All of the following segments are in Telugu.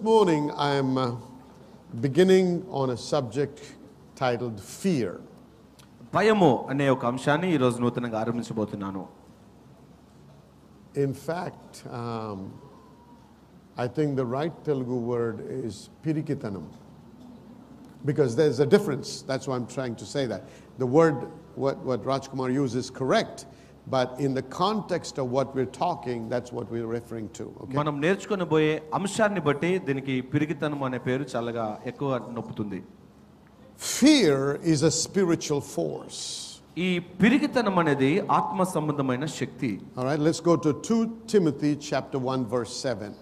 morning I am beginning on a subject titled fear. భయము అనే ఒక అంశాన్ని ఈ రోజు నూతనంగా ఆరంభించబోతున్నాను. In fact, I think the right Telugu word is pirikitanam, because there's a difference. That's why I'm trying to say that. The word what Rajkumar used is correct, but in the context of what we're talking, that's what we're referring to. Okay? మనం నేర్చుకొనబోయే అంశాన్ని బట్టి దీనికి పిరికితనం అనే పేరు చాలా ఎక్కువ నొప్పుతుంది. Fear is a spiritual force. ఈ పిరికితనం అనేది ఆత్మ సంబంధమైన శక్తి. All right, let's go to 2 Timothy chapter 1 verse 7.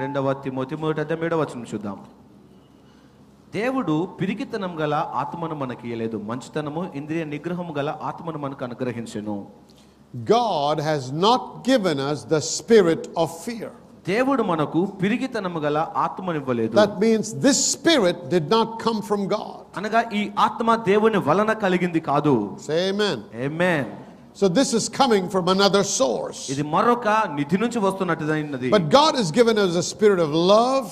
రెండవ తిమోతి 1:7 చూద్దాం. దేవుడు పిరికితనం గల ఆత్మను మనకి ఇయ్యలేదు, మంచితనము ఇంద్రియ నిగ్రహము గల ఆత్మను మనకు అనుగ్రహించెను. God has not given us the spirit of fear. దేవుడు మనకు పిరికితనము గల ఆత్మను ఇవ్వలేదు. That means this spirit did not come from God. అనగా ఈ ఆత్మ దేవుని వలన కలిగింది కాదు. Say amen. Amen. So this is coming from another source. ఇది మరొక నిధి నుంచి వస్తున్నట్టుదైనది. But God has given us a spirit of love,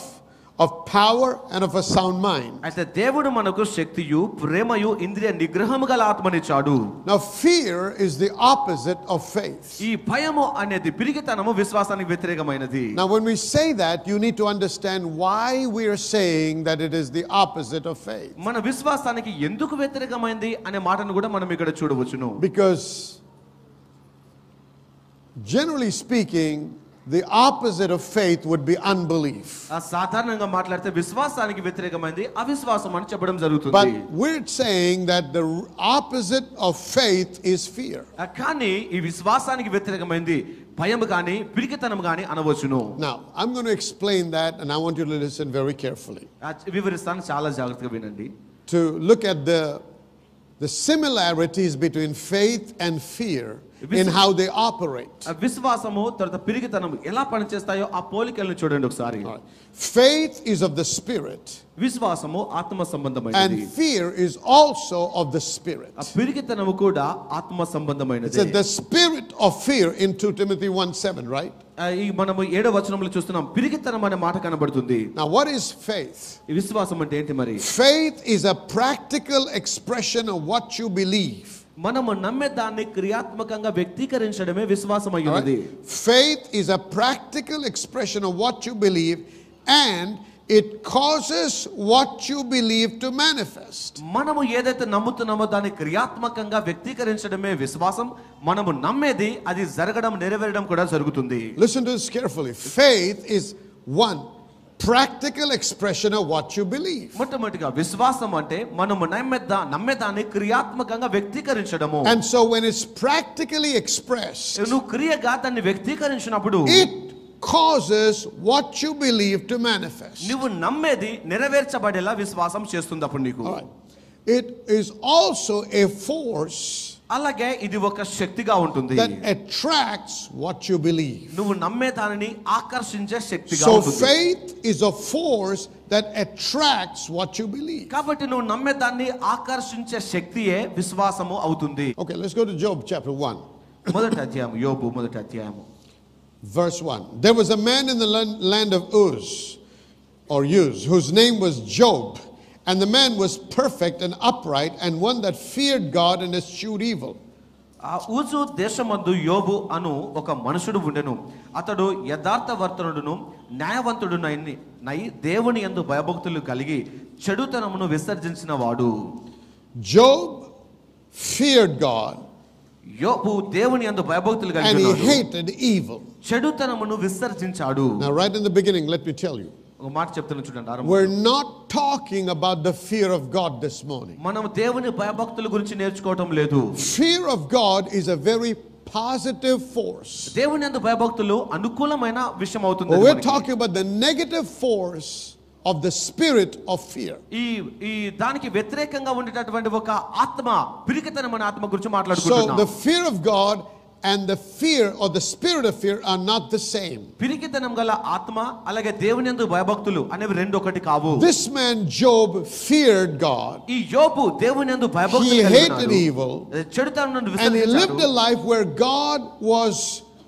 of power and of a sound mind. అయితే దేవుడు మనకు శక్తియు ప్రేమయు ఇంద్రియ నిగ్రహము గల ఆత్మనిచ్చాడు. Now fear is the opposite of faith. ఈ భయము అనేది పిరికితనము విశ్వాసానికి వ్యతిరేకమైనది. Now when we say that, you need to understand why we are saying that it is the opposite of faith. మన విశ్వాసానికి ఎందుకు వ్యతిరేకమైంది అనే మాటను కూడా మనం ఇక్కడ చూడవచ్చును. Because generally speaking, the opposite of faith would be unbelief. సాధారణంగా మాట్లాడితే విశ్వాసానికి వ్యతిరేకమైంది అవిశ్వాసం అని చెప్పడం జరుగుతుంది. But we're saying that the opposite of faith is fear. కానీ ఈ విశ్వాసానికి వ్యతిరేకమైంది భయం గాని పిరికితనం గాని అనవచ్చును. Now, I'm going to explain that and I want you to listen very carefully. వివరిస్తాను, చాలా జాగ్రత్తగా వినండి. To look at the similarities between faith and fear in how they operate. విశ్వాసము తర్వాత పిరికితనము ఎలా పనిచేస్తాయో ఆ పోలికలను చూడండి ఒకసారి. Faith is of the spirit. విశ్వాసము ఆత్మ సంబంధమైనది. And fear is also of the spirit. ఆ పిరికితనము కూడా ఆత్మ సంబంధమైనది. It's the spirit of fear in 2 Timothy 1:7, right? ఈ మనము 7వ వచనంలో చూస్తున్నాం పిరికితనం అనే మాట కనబడుతుంది. Now what is faith? ఈ విశ్వాసం అంటే ఏంటి మరి? Faith is a practical expression of what you believe. మనము నమ్మే దాన్ని క్రియాత్మకంగా వ్యక్తీకరించడమే విశ్వాసం అయ్యున్నది. Faith is a practical expression of what you believe and it causes what you believe to manifest. మనము ఏదైతే నమ్ముతున్నామో దాన్ని క్రియాత్మకంగా వ్యక్తీకరించడమే విశ్వాసం. మనము నమ్మేది అది జరగడం నెరవేరడం కూడా జరుగుతుంది. Listen to this carefully. Faith is one practical expression of what you believe. మొట్టమొదటిగా విశ్వాసం అంటే మనము నమ్మేదాన్ని క్రియాత్మకంగా వ్యక్తీకరించడము. And so when it's practically expressed, నువ్వు క్రియగా దాన్ని వ్యక్తీకరించినప్పుడు it causes what you believe to manifest. నువ్వు నమ్మేది నెరవేర్చబడేలా విశ్వాసం చేస్తుంది అప్పుడు నీకు. All right. It is also a force అలాగే ఇది ఒక శక్తిగా ఉంటుంది. that attracts what you believe. నువ్వు నమ్మే దానిని ఆకర్షించే శక్తిగా So ఉంటుంది. faith is a force that attracts what you believe. కాబట్టి నువ్వు నమ్మే దాన్ని ఆకర్షించే శక్తియే విశ్వాసము అవుతుంది. Okay, let's go to Job chapter 1. మొదటి అధ్యాయం, యోబు మొదటి అధ్యాయం Verse 1. There was a man in the land of Uz, or Uz, whose name was Job. And the man was perfect and upright and one that feared God and eschewed evil. ఆ ఊజు దేశమందు యోబు అను ఒక మనుషుడు ఉండెను. అతడు యథార్థవర్తనుడును న్యాయవంతుడునై దేవుని యందు భయభక్తులు కలిగి చెడుతనమును విసర్జించిన వాడు. Job feared God. యోబు దేవుని యందు భయభక్తులు కలిగి and he ఉన్నాడు. hated evil. చెడుతనమును విసర్జించాడు. Now right in the beginning, let me tell you, ఒక మాట చెప్తాను చూడండి. we're not talking about the fear of God this morning. మనం దేవుని భయభక్తుల గురించి నేర్చుకోవటం లేదు. Fear of God is a very positive force. దేవుని యందు భయభక్తులు అనుకూలమైన విషయం అవుతుంది. We're talking about the negative force of the spirit of fear. ఈ దానికి వ్యతిరేకంగా ఉండేటటువంటి ఒక ఆత్మ పిరికితనమైన ఆత్మ గురించి So మాట్లాడుకుంటున్నాం. the fear of God and the fear or the spirit of fear are not the same. పిరికితనం గల ఆత్మ అలాగే దేవుని యందు భయభక్తులు అనేవి రెండు ఒకటి కావు. This man Job feared God. ఈ యోబు దేవుని యందు భయభక్తులు He కలిగి hated ఉన్నాడు. evil. చెడుతనమును And he lived విసర్జించాడు. a life where God was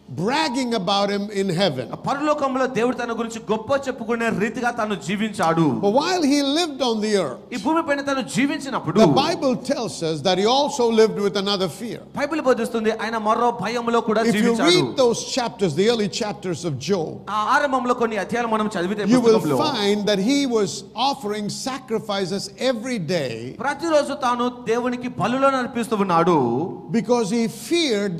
bragging about him in heaven. పరలోకంలో దేవుడు తన గురించి గొప్ప చెప్పుకునే రీతిగా తాను జీవించాడు. But while he lived on the earth, ఈ భూమిపైన తాను జీవించినప్పుడు the Bible tells us that he also lived with another fear. Bible బోధిస్తుంది ఆయన మరో భయములో కూడా If you జీవించాడు. read those chapters, the early chapters of Job, ఆ ఆరంభంలో కొన్ని అధ్యాయాలు మనం చదివితే you will పుస్తకంలో find that he was offering sacrifices every day ప్రతిరోజు తాను దేవునికి బలులను అర్పిస్తూ ఉన్నాడు. because he feared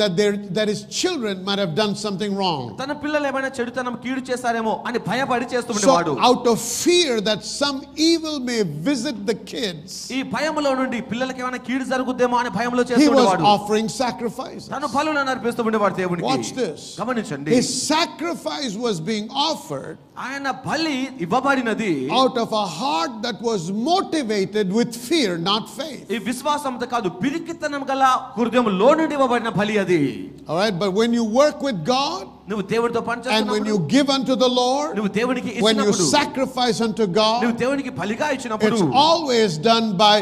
that his children might have done something wrong. తన పిల్లలు ఏమైనా చెడుతనం కీడు చేస్తారేమో అని భయపడి చేస్తూ So ఉండేవాడు. out of fear that some evil may visit the kids, ఈ భయములో నుండి పిల్లలకి ఏమైనా కీడు జరుగుద్దేమో అని భయంలో he చేస్తూ was ఉండేవాడు. offering sacrifices. తను బలులను అర్పిస్తూ ఉండేవాడు దేవునికి. Watch this. గమనించండి. His sacrifice was being offered ఆయన బలి ఇవ్వబడినది out of a heart that was motivated with fear, not faith. ఈ విశ్వాసంతో కాదు పిరికితనం గల హృదయంలో నుండి ఇవ్వబడిన బలి అది. All right, but when you work with God నువ్వు దేవుడితో పని and when చేస్తున్నప్పుడు you give unto the Lord, నువ్వు దేవునికి when you ఇచ్చినప్పుడు sacrifice unto God, నువ్వు దేవునికి బలిగా ఇచ్చినప్పుడు it's always done by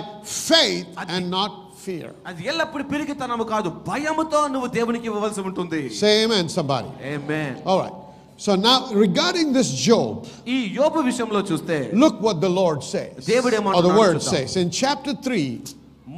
faith and not fear. అది ఎల్లప్పుడు పిరికితనము కాదు భయముతో నువ్వు దేవునికి ఇవ్వవలసి ఉంటుంది. Say amen, somebody. Amen. All right. So now regarding this Job, ఈ యోబు విషయంలో చూస్తే look what the Lord says, దేవుడు or the ఏమంటున్నాడో word చూద్దాం. says in chapter 3,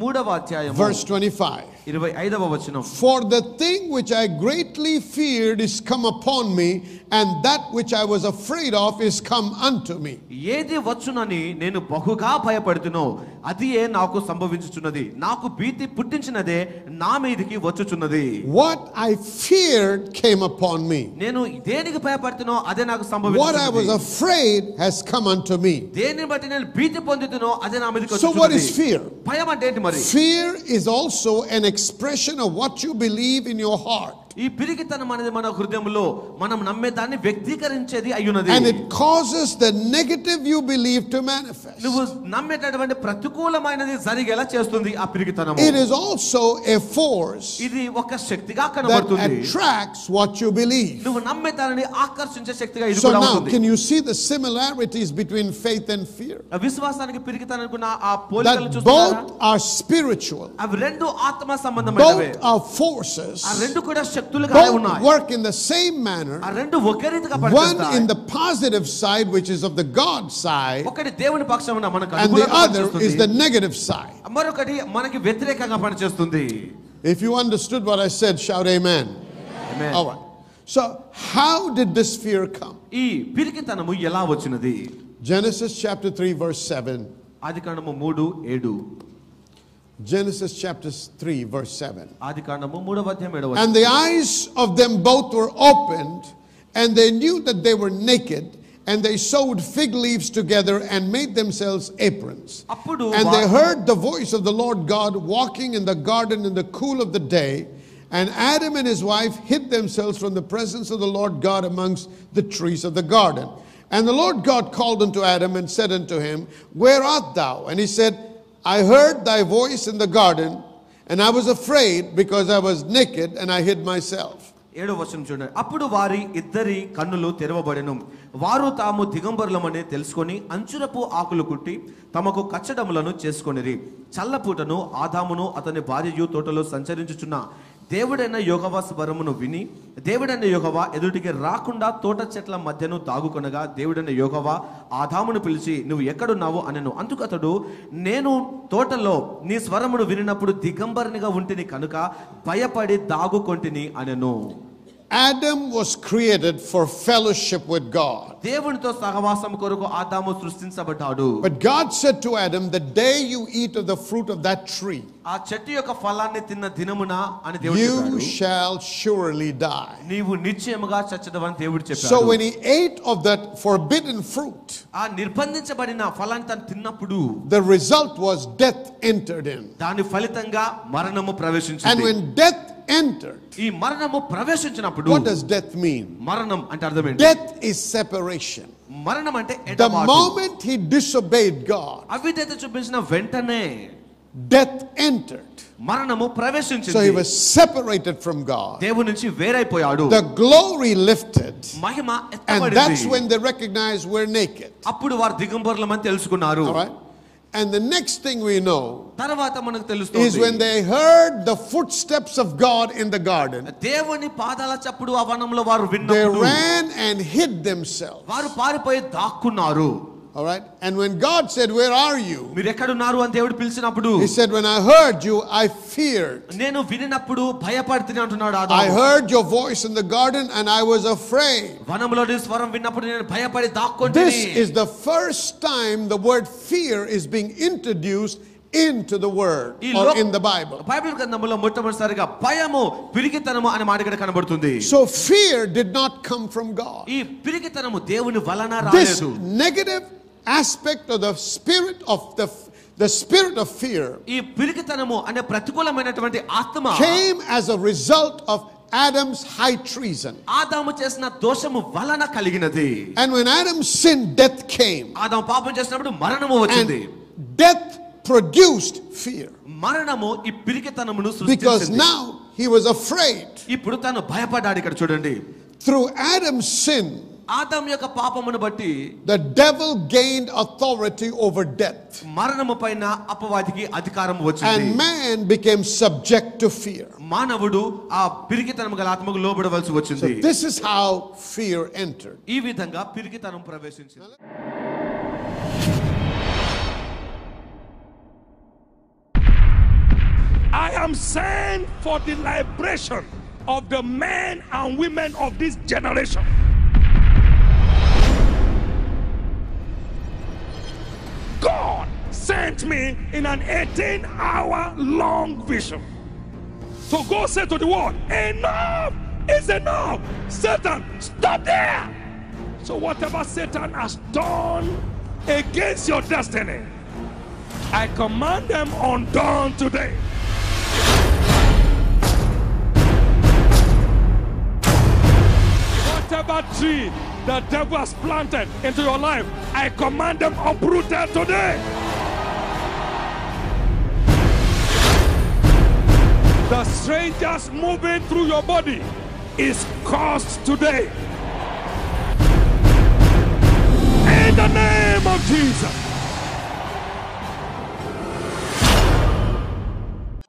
3వ అధ్యాయము verse 25. 25వ వచనం. For the thing which I greatly feared is come upon me, and that which I was afraid of is come unto me. ఏది వచ్చునని నేను బహుగా భయపడుతునో అదియే నాకు సంభవించుచున్నది. నాకు భీతి పుట్టించినదే నా మీదికి వచ్చుచున్నది. What I feared came upon me. నేను దేనికి భయపడుతునో అదే నాకు What I was సంభవించుచున్నది. afraid has come unto me. దేనిని బట్టి నేను భీతి పొందుతునో అదే నా మీదికి So what is వచ్చుచున్నది. fear? భయం అంటే ఏంటి మరి? Fear is also an expression of what you believe in your heart. ఈ పిరికితనం అనేది మన హృదయంలో మనం నమ్మేదాన్ని వ్యక్తీకరించేది అయ్యున్నది. And it causes the negative you believe to manifest. నువ్వు నమ్మేటటువంటి ప్రతికూలమైనది జరిగేలా చేస్తుంది ఆ పిరికితనము. It is also a force ఇది ఒక శక్తిగా that కనబడుతుంది. attracts what you believe. నువ్వు నమ్మేదాన్ని ఆకర్షించే శక్తిగా ఇది So కూడా now, ఉంటుంది. can you see the similarities between faith and fear? ఆ విశ్వాసానికి పిరికితనానికి ఉన్న ఆ పోలికలు That చూస్తున్నారా? both are spiritual, అవి రెండు ఆత్మ సంబంధమైనవే. both are forces, ఆ రెండు కూడా శక్తులుగా both ఉన్నాయి. work in the same manner. ఆ రెండు ఒకే రీతిగా One పనిచేస్తాయి. in the positive side, which is of the God side, ఒకటి దేవుని పక్షమున మనకు and the అనుకూలంగా other is the పనిచేస్తుంది. negative side. మరొకటి మనకి వ్యతిరేకంగా పనిచేస్తుంది. If you understood what I said, shout amen. Amen. All right. So, how did this fear come? ఈ పిరికితనము ఎలా వచ్చినది? Genesis chapter 3, verse 7. ఆదికాండము 3:7. Genesis chapter 3, verse 7. ఆదికాండము 3వ అధ్యాయం 7వ వచనం. And the eyes of them both were opened, and they knew that they were naked, and they sewed fig leaves together and made themselves aprons. అప్పుడు And they heard the voice of the Lord God walking in the garden in the cool of the day, and Adam and his wife hid themselves from the presence of the Lord God amongst the trees of the garden. And the Lord God called unto Adam and said unto him, Where art thou? And he said, I heard thy voice in the garden, and I was afraid because I was naked and I hid myself. 7వ వచనం చూడండి. అప్పుడు వారి ఇద్దరి కన్నులు తెరవబడెను. వారు తాము దిగంబరులమని తెలుసుకొని అంచురపు ఆకులు కుట్టి తమకు కచ్చడములను చేసుకొనిరి. చల్లపూటను ఆదామును అతని భార్యయు తోటలో సంచరించుచున్న దేవుడైన యెహోవా స్వరమును విని దేవుడైన యెహోవా ఎదుటికి రాకుండా తోట చెట్ల మధ్యను దాగుకొనగా దేవుడైన యెహోవా ఆదామును పిలిచి నువ్వు ఎక్కడున్నావు అనెను. అందుకు అతడు నేను తోటలో నీ స్వరమును వినినప్పుడు దిగంబరునిగా ఉంటిని కనుక భయపడి దాగుకొంటిని అనెను. Adam was created for fellowship with God. దేవునితో సహవాసం కొరకు ఆదాము సృష్టించబడ్డాడు. But God said to Adam, the day you eat of the fruit of that tree, ఆ చెట్టు యొక్క ఫలాన్ని తిన్న దినమున అని దేవుడు you చెప్పాడు. shall surely die. నీవు నిశ్చయముగా చచ్చదవని దేవుడు చెప్పాడు. So when he ate of that forbidden fruit, ఆ నిర్బంధించబడిన ఫలాన్ని తను తిన్నప్పుడు the result was death entered in. దాని ఫలితంగా మరణము And ప్రవేశించింది. when death entered, ఈ మరణము ప్రవేశించినప్పుడు what does death mean? మరణం అంటే అర్థం ఏంటి? Death is separation. మరణం అంటే The ఎడబాటు. moment he disobeyed God, అవిధేయత చూపించిన వెంటనే death entered. మరణము So he ప్రవేశించింది. was separated from God. దేవుని నుంచి వేరైపోయాడు. The glory lifted. Mahima And that's ఎత్తబడింది. when they recognized we're naked. అప్పుడు వారు దిగంబరులమని తెలుసుకున్నారు. All right? And the next thing we know తర్వాత మనకు is తెలుస్తుంది when they heard the footsteps of God in the garden, దేవుని పాదాల చప్పుడు ఆ వనంలో వారు they విన్నప్పుడు ran and hid themselves. వారు పారిపోయి దాక్కున్నారు. All right? And when God said, "Where are you?" మీరు ఎక్కడున్నారు అని దేవుడు పిలిచినప్పుడు He said, "When I heard you, I feared. నేను వినినప్పుడు భయపడితిని అంటున్నాడు I ఆదాము. heard your voice in the garden and I was afraid." వనంలోని స్వరం విన్నప్పుడు నేను భయపడి దాక్కొంటిని. This is the first time the word fear is being introduced into the word or in the Bible. Bible గ్రంథంలో మొట్టమొదటిసారిగా భయము పిరికితనము అనే మాట ఇక్కడ కనబడుతుంది. So fear did not come from God. ఈ పిరికితనము దేవుని వలన This రాలేదు. negative aspect of the spirit of fear ఈ పిరికితనము అనే ప్రతికూలమైనటువంటి ఆత్మ came as a result of Adam's high treason. ఆదాము చేసిన దోషము వలన కలిగినది. And when Adam sinned, death came. ఆదాము పాపం చేసినప్పుడు మరణము వచ్చింది. And death produced fear. మరణము ఈ పిరికితనమును Because సృష్టించింది. now he was afraid. ఇప్పుడు తను భయపడ్డాడు. ఇక్కడ చూడండి, Through Adam's sin, ఆదాము యొక్క పాపమును బట్టి the devil gained authority over death. మరణము పైన అపవాదికి అధికారం వచ్చింది. And man became subject to fear. మానవుడు ఆ పిరికితనము గల ఆత్మకు లోబడవలసి So వచ్చింది. this is how fear entered. ఈ విధంగా పిరికితనం ప్రవేశించింది. I am sent for the liberation of the men and women of this generation. God sent me in an 18-hour-long vision to go say to the world, enough is enough. Satan, stop there. So whatever Satan has done against your destiny, I command them undone today. Whatever tree the devil has planted into your life, I command them uprooted today. The strangers moving through your body is cursed today. In the name of Jesus.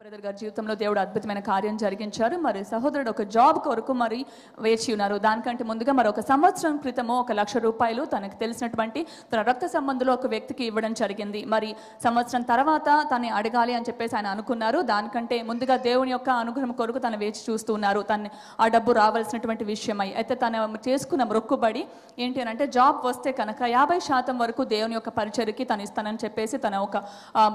Brother గారి జీవితంలో దేవుడు అద్భుతమైన కార్యం జరిగించారు. మరి సహోదరుడు ఒక జాబ్ కొరకు మరి వేచి ఉన్నారు. దానికంటే ముందుగా మరి ఒక సంవత్సరం క్రితము 1,00,000 రూపాయలు తనకు తెలిసినటువంటి తన రక్త సంబంధంలో ఒక వ్యక్తికి ఇవ్వడం జరిగింది. మరి సంవత్సరం తర్వాత తను అడగాలి అని చెప్పేసి ఆయన అనుకున్నారు. దానికంటే ముందుగా దేవుని యొక్క అనుగ్రహం కొరకు తను వేచి చూస్తూ ఉన్నారు. తను ఆ డబ్బు రావాల్సినటువంటి విషయమై అయితే తను చేసుకున్న మొక్కుబడి ఏంటి అని అంటే జాబ్ వస్తే కనుక 50% వరకు దేవుని యొక్క పరిచర్యకి తను ఇస్తానని చెప్పేసి తన ఒక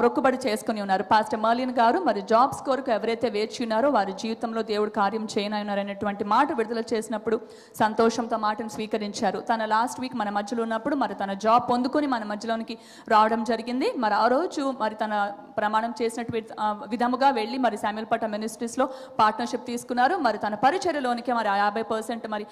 మొక్కుబడి చేసుకుని ఉన్నారు. పాస్టర్ మర్లిన్ గారు మరి జాబ్స్ కొరకు ఎవరైతే వేచి ఉన్నారో వారి జీవితంలో దేవుడు కార్యం చేయనున్నారు అనేటువంటి మాట విడుదల చేసినప్పుడు సంతోషంతో మాటను స్వీకరించారు. తన లాస్ట్ వీక్ మన మధ్యలో ఉన్నప్పుడు మరి తన జాబ్ పొందుకొని మన మధ్యలోనికి రావడం జరిగింది. మరి ఆ రోజు మరి తన ప్రమాణం చేసినటువంటి విధముగా వెళ్ళి మరి శామ్యూల్పేట మినిస్ట్రీస్లో పార్ట్నర్షిప్ తీసుకున్నారు. మరి తన పరిచర్యలోనికి మరి 50% మరి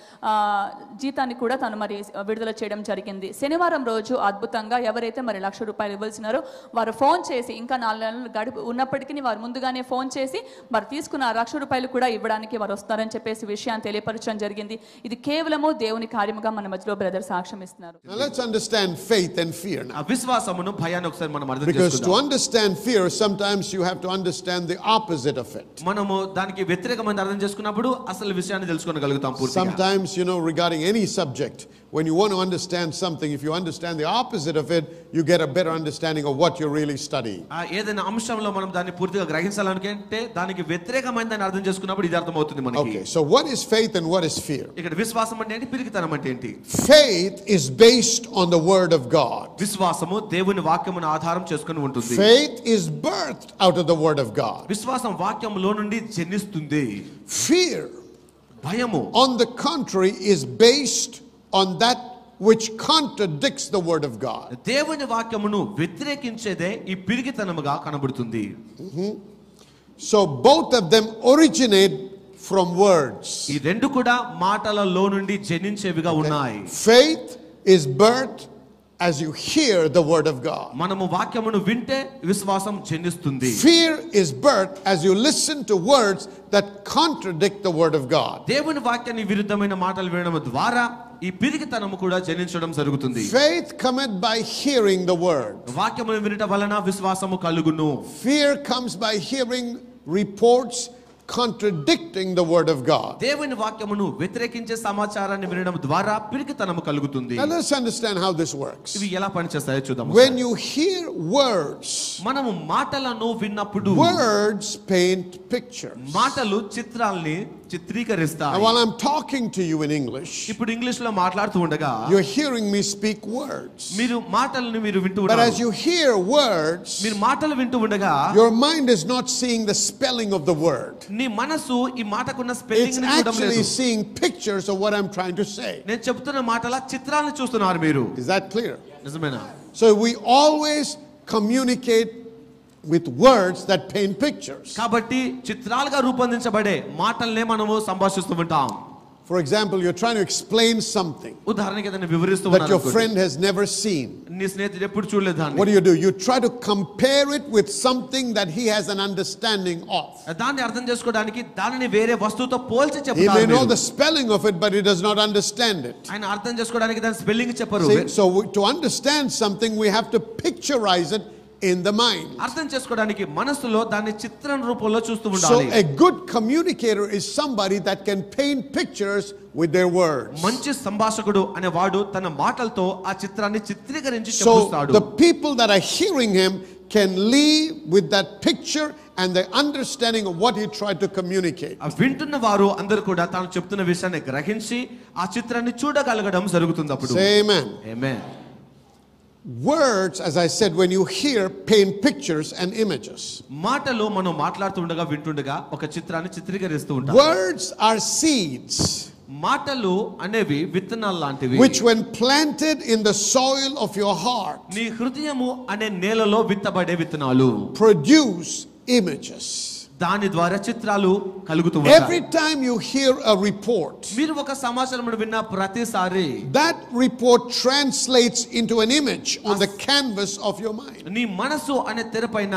జీతాన్ని కూడా తను మరి విడుదల చేయడం జరిగింది. శనివారం రోజు అద్భుతంగా ఎవరైతే మరి 1,00,000 రూపాయలు ఇవ్వాల్సినారో వారు ఫోన్ చేసి ఇంకా 4 నెలలు గడుపు ఉన్నప్పటికీ వారు ముందుగానే ఫోన్ చేసి మరి తీసుకున్న 1,00,000 రూపాయలు కూడా ఇవ్వడానికి వారు వస్తారని చెప్పేసి విషయాన్ని తెలియపరచడం జరిగింది. ఇది కేవలము దేవుని కార్యముగా మన మధ్యలో బ్రదర్ సాక్ష్యం ఇస్తున్నారు. Now let's understand faith and fear now. ఆ విశ్వాసమును భయాన్ని ఒకసారి మనం అర్థం Because to చేసుకుందాం. understand fear, sometimes you have to understand the opposite of it. మనము దానికి వ్యతిరేకమైన అర్థం చేసుకున్నప్పుడు అసలు విషయాన్ని తెలుసుకోగలుగుతాం పూర్తిగా. Sometimes, regarding any subject, when you want to understand something, if you understand the opposite of it, you get a better understanding of what you're really studying. ఏదైనా అంశంలో మనం దాన్ని పూర్తిగా గ్రహించాలనుకుంటే దానికి వ్యతిరేకమైన దాన్ని అర్థం చేసుకున్నప్పుడు ఇది అర్థమవుతుంది మనకి. Okay, so what is faith and what is fear? ఇక్కడ విశ్వాసం అంటే ఏంటి, పిరికితనం అంటే ఏంటి? Faith is based on the word of God. విశ్వాసము దేవుని వాక్యమును ఆధారం చేసుకొని ఉంటుంది. Faith is birthed out of the word of God. విశ్వాసం వాక్యములో నుండి జనిస్తుంది. Fear, భయము on the contrary, is based on that which contradicts the word of God. దేవుని వాక్యమును వ్యతిరేకించేదే ఈ పిరికితనముగా కనబడుతుంది. So both of them originate from words. ఈ రెండు కూడా మాటలలో నుండి జనించేవిగా ఉన్నాయి. Faith is birthed as you hear the word of God. మనము వాక్యమును వింటే విశ్వాసం జనిస్తుంది. Fear is birthed as you listen to words that contradict the word of God. దేవుని వాక్యానికి విరుద్ధమైన మాటలు వినడం ద్వారా ఈ పిరికితనము కూడా జనించడం జరుగుతుంది. Faith cometh by hearing the word. వాక్యమును వినుట వలన విశ్వాసము కలుగును. Fear comes by hearing reports contradicting the word of God. దేవుని వాక్యమును వ్యతిరేకించే సమాచారాన్ని వినడం ద్వారా పిరికితనము కలుగుతుంది. Now let's understand how this works. ఇవి ఎలా పనిచేస్తాయో చూద్దాం. When you hear words, మనము మాటలను విన్నప్పుడు words paint pictures. మాటలు చిత్రాల్ని చిత్రీకరిస్తాయి. And while I'm talking to you in English, ఇప్పుడు ఇంగ్లీష్ లో మాట్లాడుతూ ఉండగా you're hearing me speak words. మీరు మాటలను మీరు వింటూ But ఉన్నారు. as you hear words, మీరు మాటలు వింటూ ఉండగా your mind is not seeing the spelling of the word. నీ మనసు ఈ మాటకున్న స్పెల్లింగ్ It's ని చూడడం actually లేదు. seeing pictures of what I'm trying to say. నేను చెప్తున్న మాటల చిత్రాలను చూస్తున్నారు మీరు. Is that clear? నిజమేనా? So we always communicate with words that paint pictures. కాబట్టి చిత్రాలుగా రూపొందించబడే మాటల్నే మనము సంభాషిస్తూ ఉంటాం. For example, you're trying to explain something ఉదాహరణకి ఏదైనా వివరిస్తూ that your ఉన్నారు. friend has never seen. నీ స్నేహితుడు ఎప్పుడు చూడలేదు దాన్ని. What do? You try to compare it with something that he has an understanding of. దాన్ని అర్థం చేసుకోవడానికి దానిని వేరే వస్తువుతో పోల్చి He చెప్తారు may know మీరు. the spelling of it, but he does not understand it. ఆయన అర్థం చేసుకోవడానికి దాని స్పెల్లింగ్ చెప్పరు. See, so to understand something, we have to picturize it in the mind. అర్థం చేసుకోవడానికి మనసులో దాన్ని చిత్రం రూపంలో చూస్తూ So ఉండాలి. a good communicator is somebody that can paint pictures with their words. మంచి సంభాషకుడు అనే వాడు తన మాటలతో ఆ చిత్రాన్ని చిత్రీకరించి So చెప్తాడు. the people that are hearing him can leave with that picture and the understanding of what he tried to communicate. ఆ వింటున్న వారు అందరూ కూడా తాను చెప్తున్న విషయాన్ని గ్రహించి ఆ చిత్రాన్ని చూడగలగడం జరుగుతుంది అప్పుడు. Say amen. Amen. Words, as I said, when you hear, paint pictures and images. మాటలు మనం మాట్లాడుతూ ఉండగా వింటుండగా ఒక చిత్రాన్ని చిత్రీకరిస్తూ ఉంటాం. Words are seeds మాటలు అనేవి విత్తనాలు లాంటివి. which when planted in the soil of your heart నీ హృదయము అనే నేలలో విత్తబడే విత్తనాలు produce images. దాని ద్వారా చిత్రాలు కలుగుతూ Every ఉంటాయి. time you hear a report, మీరు ఒక సమాచారం విన్న ప్రతిసారి that report translates into an image on the canvas of your mind. నీ మనసు అనే తెరపైన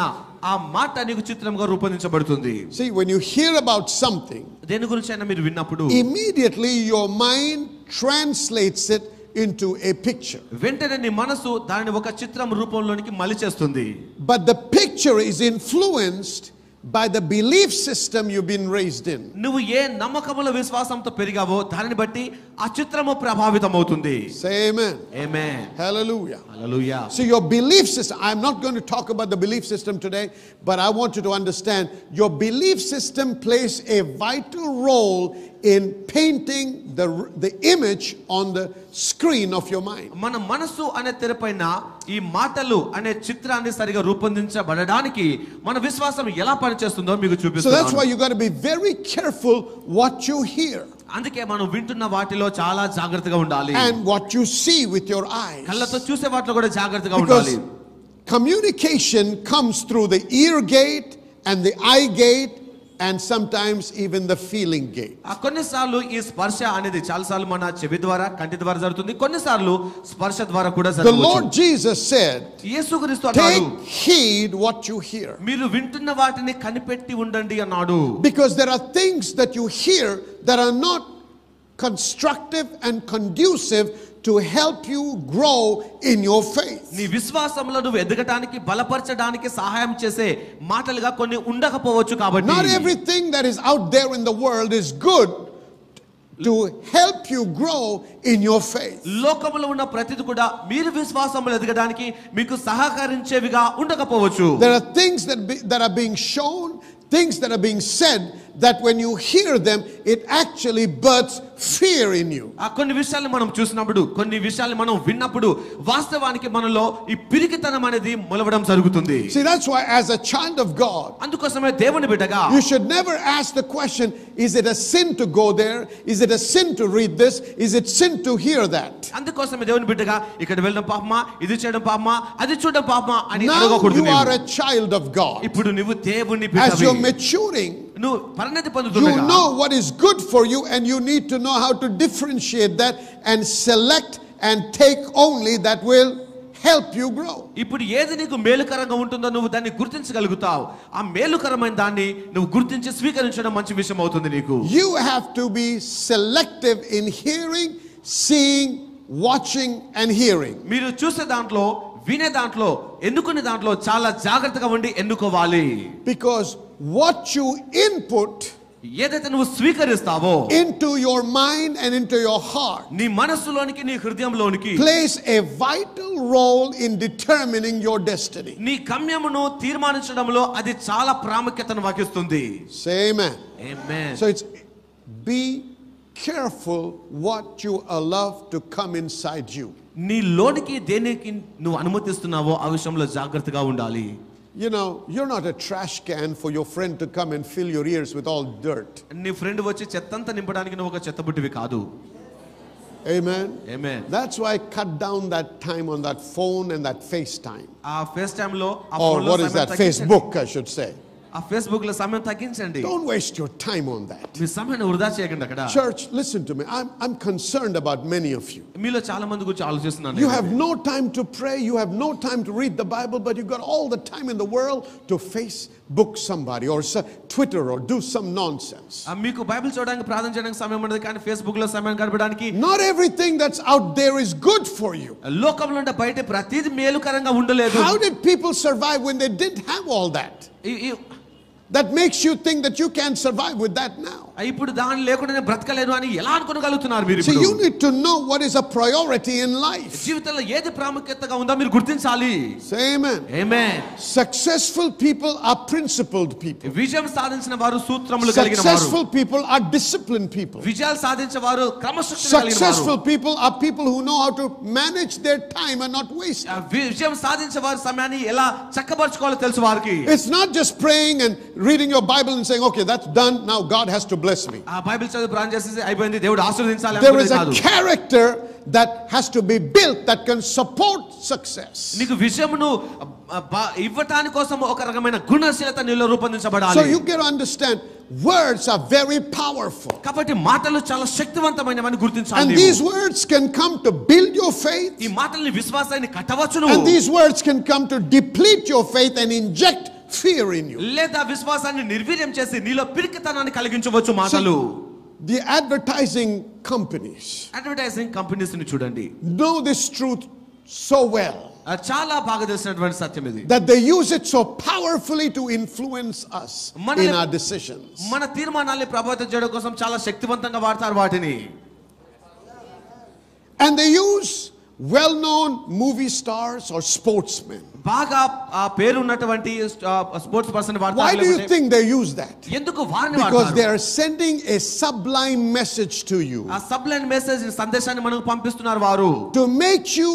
ఆ మాట నీకు చిత్రంగా రూపొందించబడుతుంది. See, when you hear about something, దేని గురించి అయినా మీరు విన్నప్పుడు immediately your mind translates it into a picture. వెంటనే నీ మనసు దానిని ఒక చిత్రం రూపంలోనికి మలిచేస్తుంది. But the picture is influenced by the belief system you've been raised in. నువ్వు ఏ నమ్మకముల విశ్వాసంతో పెరిగావో దానిని బట్టి ఆ చిత్రము ప్రభావితం అవుతుంది. Say amen. Amen. Hallelujah. Hallelujah. So your belief system, I'm not going to talk about the belief system today, but I want you to understand your belief system plays a vital role in painting the image on the screen of your mind. మన మనసు అనే తెరపైన ఈ మాటలు అనే చిత్రాన్ని సరిగా రూపొందించబడడానికి మన విశ్వాసం ఎలా పనిచేస్తుందో మీకు So that's చూపిస్తాను. why you got to be very careful what you hear అందుకే మనం వింటున్న వాటిలో చాలా జాగ్రత్తగా ఉండాలి. and what you see with your eyes. కళ్ళతో చూసే వాటిలో కూడా జాగ్రత్తగా Because ఉండాలి. communication comes through the ear gate and the eye gate and sometimes even the feeling gate. ఆ కొన్నిసార్లు ఈ స్పర్శ అనేది చాలాసార్లు మన చెవి ద్వారా కంటి ద్వారా జరుగుతుంది. కొన్నిసార్లు స్పర్శ ద్వారా కూడా The Lord జరగవచ్చు. Jesus said, యేసుక్రీస్తు అన్నాడు, take heed what you hear. మీరు వింటున్న వాటిని కనిపెట్టి ఉండండి అన్నాడు. Because there are things that you hear that are not constructive and conducive to help you grow in your faith. నీ విశ్వాసంలో నువ్వు ఎదగటానికి బలపరచడానికి సహాయం చేసే మాటలుగా కొన్ని ఉండకపోవచ్చు కాబట్టి. Not everything that is out there in the world is good to help you grow in your faith. లోకములో ఉన్న ప్రతిది కూడా మీరు విశ్వాసంలో ఎదగడానికి మీకు సహకరించేవిగా ఉండకపోవచ్చు. There are things that are being shown, things that are being said, that when you hear them, it actually births fear in you. ఆ కొన్ని విషయాలు మనం చూసినప్పుడు, కొన్ని విషయాలు మనం విన్నప్పుడు వాస్తవానికి మనలో ఈ పిరికితనం అనేది మొలవడం జరుగుతుంది. See, that's why as a child of God, అందుకోసమే దేవుని బిడ్డగా you should never ask the question, is it a sin to go there? Is it a sin to read this? Is it sin to hear that? అందుకోసమే దేవుని బిడ్డగా ఇక్కడ వెళ్ళడం పాపమా, ఇది చేయడం పాపమా, అది చూడడం పాపమా అని Now అడగకూడదు. you are a child of God. ఇప్పుడు నువ్వు దేవుని As బిడ్డవి. you're maturing, నువ్వు పరిణతి you పొందుతుండగా know what is good for you, and you need to know how to differentiate that and select and take only that will help you grow. ఇప్పుడు ఏది నీకు మేలుకరంగా ఉంటుందో నువ్వు దాన్ని గుర్తించగలుగుతావు. ఆ మేలుకరమైన దాన్ని నువ్వు గుర్తించి స్వీకరించడం మంచి విషయం అవుతుంది నీకు. You have to be selective in hearing, seeing, watching and hearing. మీరు చూసే దాంట్లో వినే దాంట్లో ఎన్నుకునే దాంట్లో చాలా జాగ్రత్తగా ఉండి ఎన్నుకోవాలి. Because what you input ఏదైతే నువ్వు స్వీకరిస్తావో into your mind and into your heart నీ మనస్సులోనికి నీ హృదయంలోనికి plays a vital role in determining your destiny. నీ గమ్యమును తీర్మానించడంలో అది చాలా ప్రాముఖ్యతను వహిస్తుంది. Say amen. Amen. So it's be careful what you allow to come inside you. నీ లోనికి దేనికి నువ్వు అనుమతిస్తున్నావో ఆ విషయంలో జాగ్రత్తగా ఉండాలి. You know, you're not a trash can for your friend to come and fill your ears with all dirt. నీ ఫ్రెండ్ వచ్చి చెత్తంతా నింపడానికి నువ్వు ఒక చెత్తబుట్టివి కాదు. Amen. Amen. That's why I cut down that time on that phone and that FaceTime. ఆ ఫేస్ టైం లో Or what is that? Facebook, I should say. ఆ ఫేస్బుక్ లో సమయం తగ్గించండి. Don't waste your time on that. మీ సమయాన్ని వృధా చేయకండి అక్కడ. Church, listen to me. I'm concerned about many of you. మీలో చాలా మంది గురించి ఆలోచిస్తున్నాను. You have no time to pray. You have no time to read the Bible, but you've got all the time in the world to Facebook somebody or Twitter or do some nonsense. మీకు బైబిల్ చదవడానికి ప్రార్థన చేయడానికి సమయం ఉండదు కానీ ఫేస్బుక్ లో సమయం గడపడానికి. Not everything that's out there is good for you. లోకంలో ఉండే బయట ప్రతిదీ మేలుకరంగా ఉండలేదు. How did people survive when they didn't have all that? That makes you think that you can survive with that now. ఇప్పుడు దాని లేకుండా బ్రతకలేను అని ఎలా అనుకోగలుగుతున్నారు మీరు? So you need to know what is a priority in life. జీవితంలో ఏది ప్రాముఖ్యతగా ఉందో మీరు గుర్తించాలి. Say amen. Amen. Successful people are principled people. విజయం సాధించిన వారు సూత్రములు కలిగిన వారు. Successful people are disciplined people. విజయాలు సాధించే వారు క్రమశిక్షణ కలిగిన వారు. Successful people are people who know how to manage their time and not waste it. విజయం సాధించే వారి సమయాన్ని ఎలా చక్కబర్చుకోవాలో తెలుసు వారికి. It's not just praying and reading your Bible and saying, okay, that's done, now God has to bless me. ఆ బైబిల్ చదివి ప్రార్థన చేసి అయిపోయింది దేవుడు ఆశీర్వదించాలి There is అనుకునేది a కాదు. character that has to be built that can support success. నీకు విజయమును ఇవ్వటానికి కోసం ఒక రకమైన గుణశీలత నీలో రూపొందించబడాలి. So you can understand words are very powerful. కాబట్టి మాటలు చాలా శక్తివంతమైనవని గుర్తించాలి. And these words can come to build your faith. ఈ మాటల్ని విశ్వాసాన్ని కట్టవచ్చును. And these words can come to deplete your faith and inject fear in you. లేదా విశ్వాసాన్ని నిర్వీర్యం చేసి నీలో పిరికితనాన్ని కలిగించవచ్చు మాటలు. The advertising companies advertising companies ని చూడండి. know this truth so well. చాలా బాగా తెలిసినటువంటి సత్యం ఇది. That they use it so powerfully to influence us in our decisions. మన తీర్మానాల్ని ప్రభావితం చేయడం కోసం చాలా శక్తివంతంగా వాడతారు వాటిని. And they use well-known movie stars or sportsmen. బాగా పేరు ఉన్నటువంటి స్పోర్ట్స్ పర్సన్ వాడతారు. Why do you think they use that? ఎందుకు వారిని Because వాడతారు? they are sending a sublime message to you. ఆ సబ్లైన్ మెసేజ్ సందేశాన్ని మనకు పంపిస్తున్నారు వారు. To make you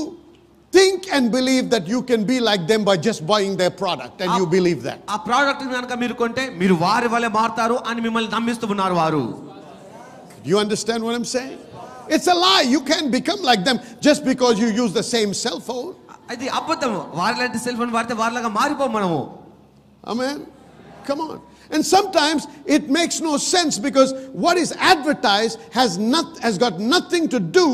think and believe that you can be like them by just buying their product, and you believe that. ఆ ప్రోడక్ట్ కనుక మీరు కొంటే మీరు వారి వలె మారతారు అని మిమ్మల్ని నమ్మిస్తూ ఉన్నారు వారు. You understand what I'm saying? It's a lie. You can't become like them just because you use the same cell phone. అది అబద్ధం. వారిలాంటి సెల్ ఫోన్ వాడితే వారిలాగా మారిపోం మనము. Amen. Come on. And sometimes it makes no sense because what is advertised has got nothing to do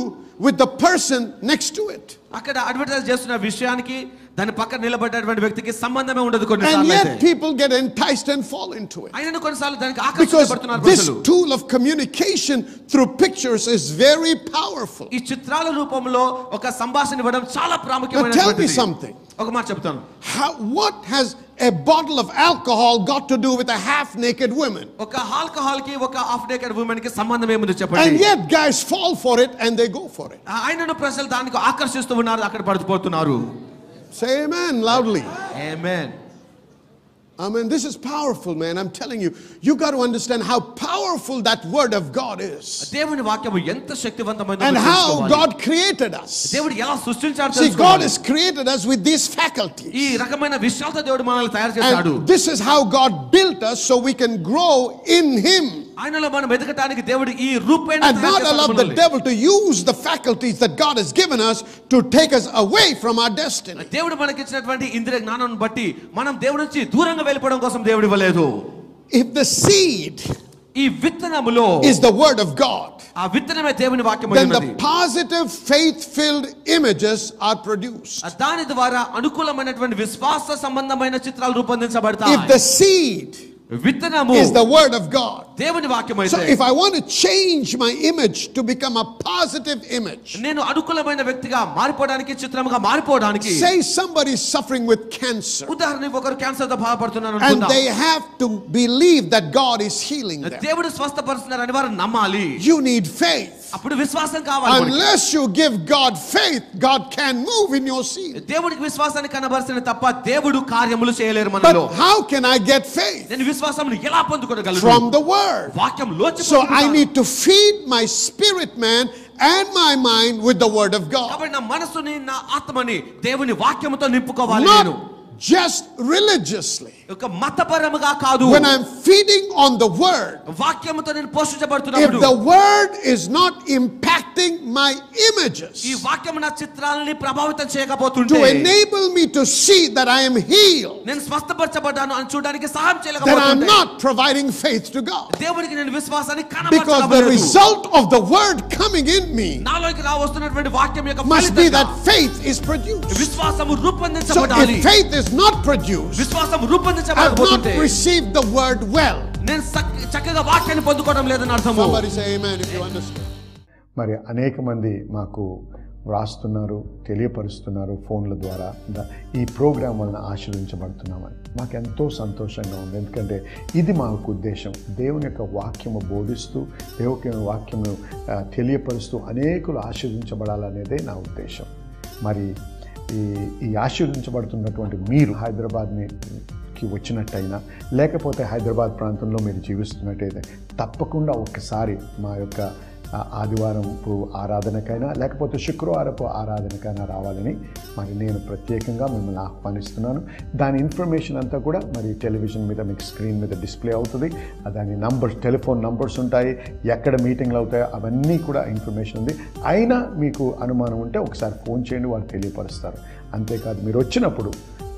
with the person next to it. అక్కడ అడ్వర్టైజ్ చేస్తున్న విషయానికి దాని పక్కన నిలబడ్డటువంటి వ్యక్తికి సంబంధమే ఉండదు And కొన్నిసార్లు. yet people get enticed and fall into it. అయినా కొన్నిసార్లు దానికి Because ఆకర్షించబడుతున్నారు this ప్రజలు. tool of communication through pictures is very powerful. ఈ చిత్రాల రూపంలో ఒక సంభాషణ ఇవ్వడం చాలా Now tell me ప్రాముఖ్యమైనటువంటిది. something. ఒక మాట చెప్తాను. What has a bottle of alcohol got to do with a half-naked woman? ఒక ఆల్కహాల్ కి ఒక హాఫ్ నేకెడ్ ఉమెన్ కి సంబంధం ఏముంది And చెప్పండి. yet guys fall for it and they go for it. ఆయనను ప్రజలు దానికి ఆకర్షిస్తూ ఉన్నారు, అక్కడ పడిపోతున్నారు. Say amen loudly. Amen. Amen. This is powerful, man. I'm telling you. You got to understand how powerful that word of God is. దేవుని వాక్యము ఎంత శక్తివంతమైనదో And how తెలుసుకోవాలి. God created us. దేవుడు ఎలా సృష్టించాడో See, God తెలుసుకోవాలి. has created us with these faculties. ఈ రకమైన విశాలత దేవుడు మనల్ని తయారు చేశాడు. And this is how God built us so we can grow in Him. ఆయనలో మనం ఎదగటానికి దేవుడు ఈ రూపేణ And not allow the devil to use the faculties that God has given us to take us away from our destiny. దేవుడు మనకి ఇచ్చినటువంటి ఇంద్రియ జ్ఞానాన్ని బట్టి మనం దేవుడి నుంచి దూరంగా వెళ్ళిపోవడం కోసం దేవుడు ఇవ్వలేదు. If the seed ఈ విత్తనములో is the word of God, ఆ విత్తనమే దేవుని వాక్యమై then ఉన్నది. the positive faith-filled images are produced. దాని ద్వారా అనుకూలమైనటువంటి విశ్వాస సంబంధమైన చిత్రాలు రూపొందించబడతాయి. If the seed విత్తనము is the word of God. దేవుని వాక్యం So అయితే if I want to change my image to become a positive image, నేను అనుకూలమైన వ్యక్తిగా మారిపోవడానికి, చిత్రముగా మారిపోవడానికి, say somebody is suffering with cancer ఉదాహరణకు ఒకరు క్యాన్సర్ తో బాధపడుతున్నారు and అనుకుందాం. they have to believe that God is healing them. దేవుడు స్వస్థపరుస్తున్నారని వారు నమ్మాలి. You need faith. అప్పుడు విశ్వాసం కావాలి. Unless you give God faith, God can move in your seed. దేవుడికి విశ్వాసాన్ని కనబరిస్తేనే తప్ప దేవుడు కార్యములు చేయలేరు మనలో. But how can I get faith? నేను విశ్వాసమును ఎలా పొందుకోగలను? From the word. వాక్యం లోచి So I need to feed my spirit man and my mind with the word of God. కాబట్టి నా మనసుని, నా ఆత్మని దేవుని వాక్యముతో నింపుకోవాలి. నేను Not just religiously. ఒక మతపరముగా కాదు. When I'm feeding on the word, వాక్యముతో నేను if పోషించబడుతున్నప్పుడు, the word is not impacting my images ఈ వాక్యము నా చిత్రాలని ప్రభావితం to చేయకపోతుంటే, enable me to see that I am healed, నేను స్వస్థపరచబడ్డాను అని చూడడానికి సహాయం then I'm చేయలేకపోతుంటే, not providing faith to God. దేవునికి నేను విశ్వాసాన్ని Because the కనబరచలేదు. result of the word coming in me నాలోకి వస్తున్నటువంటి వాక్యం యొక్క must be ఫలితంగా that faith is produced. విశ్వాసము So రూపొందించబడాలి. if faith is not produced, విశ్వాసం I have not రూపొందించబడకపోతుంటే received the word well. నేను చక్కగా వాక్యాన్ని పొందుకోవడం లేదని అర్థము. Somebody say amen if you understand. మరి అనేక మంది మాకు వ్రాస్తున్నారు, తెలియపరుస్తున్నారు ఫోన్ల ద్వారా ఈ ప్రోగ్రాం వలన ఆశీర్వించబడుతున్నామని. మాకు ఎంతో సంతోషంగా ఉంది. ఎందుకంటే ఇది మాకు ఉద్దేశం. దేవుని యొక్క వాక్యము బోధిస్తూ, దేవుని వాక్యమును తెలియపరుస్తూ అనేకులు ఆశీర్వించబడాలనేదే నా ఉద్దేశం. మరి ఈ ఆశీర్వించబడుతున్నటువంటి మీరు హైదరాబాద్కి వచ్చినట్టయినా, లేకపోతే హైదరాబాద్ ప్రాంతంలో మీరు జీవిస్తున్నట్టయితే తప్పకుండా ఒక్కసారి మా యొక్క ఆదివారపు ఆరాధనకైనా లేకపోతే శుక్రవారపు ఆరాధనకైనా రావాలని మరి నేను ప్రత్యేకంగా మిమ్మల్ని ఆహ్వానిస్తున్నాను. దాని ఇన్ఫర్మేషన్ అంతా కూడా మరి టెలివిజన్ మీద మీకు స్క్రీన్ మీద డిస్ప్లే అవుతుంది. దాని నంబర్స్, టెలిఫోన్ నంబర్స్ ఉంటాయి, ఎక్కడ మీటింగ్లు అవుతాయో అవన్నీ కూడా ఇన్ఫర్మేషన్ ఉంది. అయినా మీకు అనుమానం ఉంటే ఒకసారి ఫోన్ చేయండి, వాళ్ళు తెలియపరుస్తారు. అంతేకాదు మీరు వచ్చినప్పుడు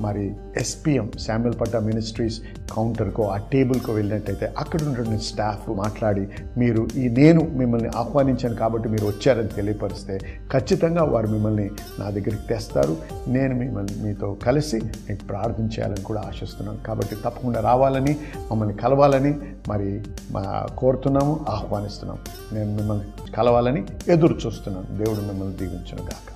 మరి SPM శామ్యుల్ పట్టా మినిస్ట్రీస్ కౌంటర్కో ఆ టేబుల్కో వెళ్ళినట్టయితే అక్కడ ఉన్నటువంటి స్టాఫ్ మాట్లాడి మీరు నేను మిమ్మల్ని ఆహ్వానించాను కాబట్టి మీరు వచ్చారని తెలియపరిస్తే ఖచ్చితంగా వారు మిమ్మల్ని నా దగ్గరికి తెస్తారు. నేను మీతో కలిసి మీకు ప్రార్థన చేయాలని కూడా ఆశిస్తున్నాను. కాబట్టి తప్పకుండా రావాలని, మమ్మల్ని కలవాలని మరి కోరుతున్నాము, ఆహ్వానిస్తున్నాము. నేను మిమ్మల్ని కలవాలని ఎదురు చూస్తున్నాను. దేవుడు మిమ్మల్ని దీవించును గాక.